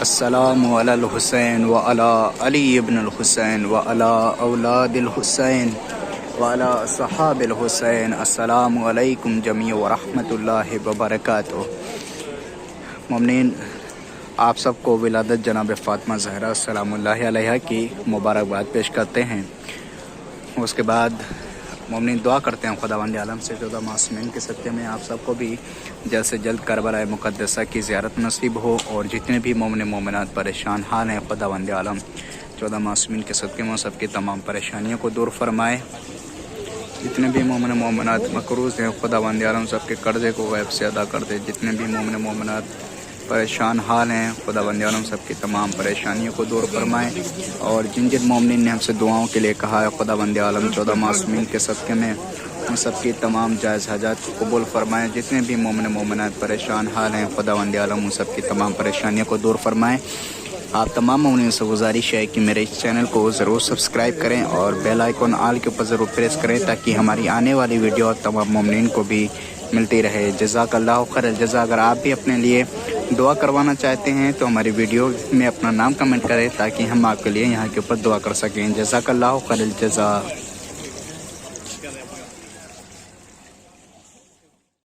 السلام علی الحسین وعلی علی ابن الحسین وعلی اولاد الحسین وعلی صحاب الحسین. السلام علیکم جمیع ورحمۃ اللہ وبرکاتہ. مومنین، آپ سب کو ولادت جناب فاطمہ زہرا سلام اللہ علیہا کی مبارکباد پیش کرتے ہیں. اس کے بعد مومنین دعا کرتے ہیں خداوند عالم سے 14 معصومین کے صدقے میں آپ سب کو بھی جلد سے جلد کربلا مقدسہ کی زیارت نصیب ہو، اور جتنے بھی مومن مومنات پریشان حال ہیں خداوند عالم 14 معصومین کے صدقے میں سب کی تمام پریشانیوں کو دور فرمائے. جتنے بھی مومن مومنات مقروض ہیں خداوند عالم سب کے قرضے کو غیب سے ادا کر دے. جتنے بھی مومن مومنات پریشان حال ہیں خداوند عالم سب کی تمام پریشانیوں کو دور فرمائے. اور جن جن مومنین نے ہم سے دعاؤں کے لیے کہا ہے خداوند عالم 14 معصومین کے صدقے میں ہم سب کی تمام جائز حاجات کو قبول فرمائے. جتنے بھی مومن مومنات پریشان حال ہیں خداوند عالم ان سب کی تمام پریشانیوں کو دور فرمائے. آپ تمام مومنین سے گزارش ہے کہ میرے اس چینل کو ضرور سبسکرائب کریں اور بیل آئیکن آل کے اوپر ضرور پریس کریں تاکہ ہماری آنے والی ویڈیو تمام مومنین کو بھی ملتی رہے. جزاک اللہ خیر الجزا. اگر آپ بھی اپنے لیے دعا کروانا چاہتے ہیں تو ہماری ویڈیو میں اپنا نام کمنٹ کریں تاکہ ہم آپ کے لیے یہاں کے اوپر دعا کر سکیں. جزاک اللہ خیر الجزا.